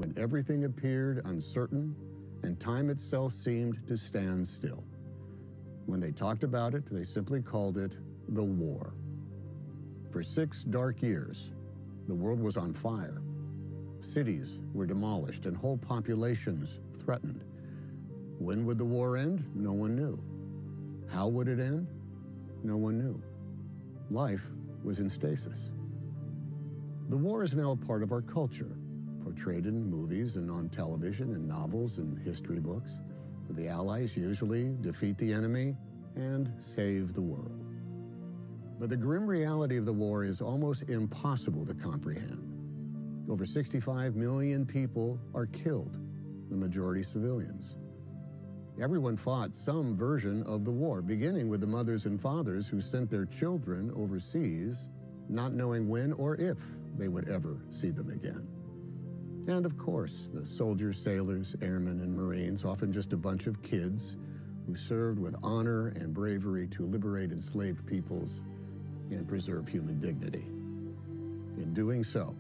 when everything appeared uncertain and time itself seemed to stand still. When they talked about it, they simply called it the war. For 6 dark years, the world was on fire. Cities were demolished and whole populations threatened. When would the war end? No one knew. How would it end? No one knew. Life was in stasis. The war is now a part of our culture, portrayed in movies and on television and novels and history books. The Allies usually defeat the enemy and save the world. But the grim reality of the war is almost impossible to comprehend. Over 65 million people are killed, the majority civilians. Everyone fought some version of the war, beginning with the mothers and fathers who sent their children overseas, not knowing when or if they would ever see them again. And of course, the soldiers, sailors, airmen, and Marines, often just a bunch of kids who served with honor and bravery to liberate enslaved peoples and preserve human dignity. In doing so,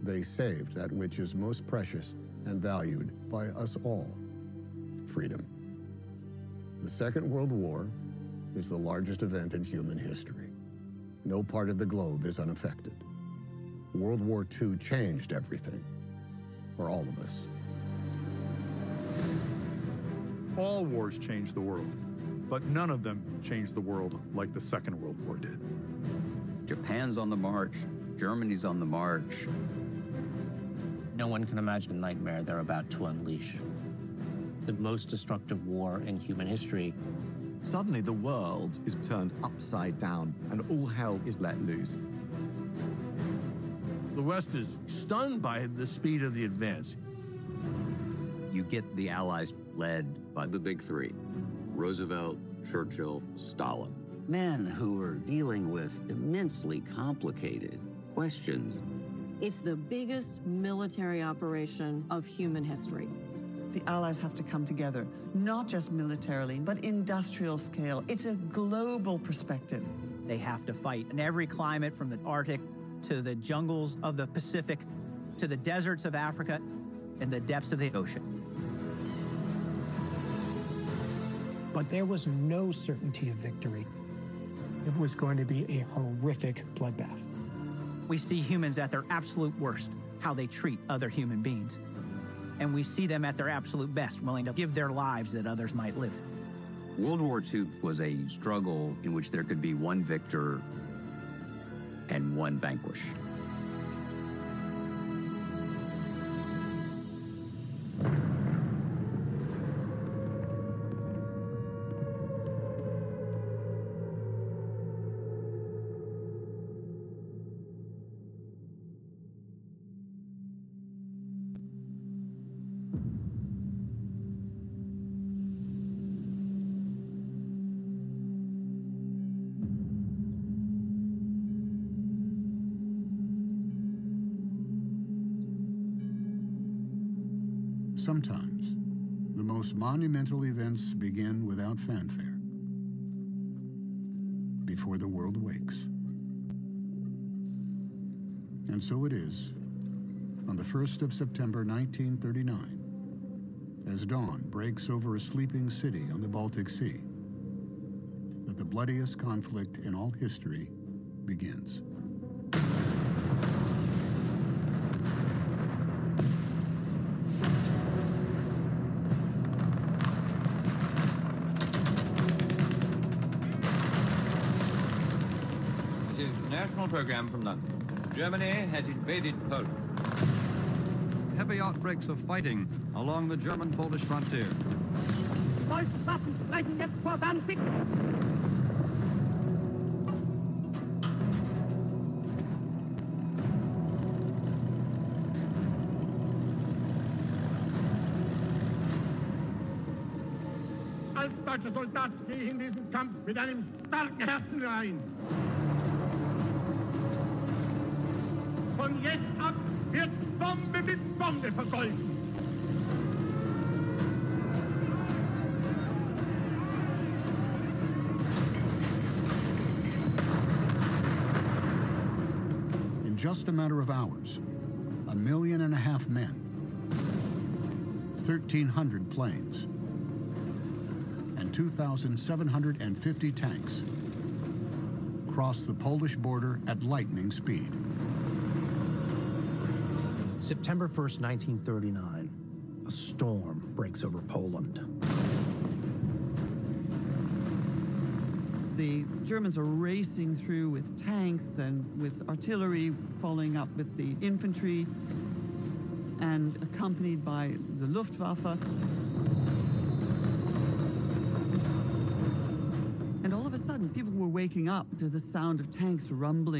they saved that which is most precious and valued by us all, freedom. The Second World War is the largest event in human history. No part of the globe is unaffected. World War II changed everything, for all of us. All wars changed the world, but none of them changed the world like the Second World War did. Japan's on the march, Germany's on the march. No one can imagine the nightmare they're about to unleash. The most destructive war in human history. Suddenly the world is turned upside down and all hell is let loose. The West is stunned by the speed of the advance. You get the Allies led by the big three, Roosevelt, Churchill, Stalin. Men who are dealing with immensely complicated questions. It's the biggest military operation of human history. The Allies have to come together, not just militarily, but industrial scale. It's a global perspective. They have to fight in every climate, from the Arctic to the jungles of the Pacific, to the deserts of Africa, and the depths of the ocean. But there was no certainty of victory. It was going to be a horrific bloodbath. We see humans at their absolute worst, how they treat other human beings. And we see them at their absolute best, willing to give their lives that others might live. World War II was a struggle in which there could be one victor and one vanquished. Sometimes, the most monumental events begin without fanfare, before the world wakes. And so it is, on the 1st of September 1939, as dawn breaks over a sleeping city on the Baltic Sea, that the bloodiest conflict in all history begins. National program from London. Germany has invaded Poland. Heavy outbreaks of fighting along the German-Polish frontier. Deutsche Waffen sprechen jetzt vor Danzig. Als deutscher Soldat gehe ich in diesen Kampf mit einem starken Herzen ein. Von jetzt ab wird Bombe mit Bombe vergolten. In just a matter of hours, 1.5 million men 1,300 planes, and 2,750 tanks crossed the Polish border at lightning speed. September 1st, 1939, a storm breaks over Poland. The Germans are racing through with tanks and with artillery, following up with the infantry, and accompanied by the Luftwaffe. And all of a sudden, people were waking up to the sound of tanks rumbling.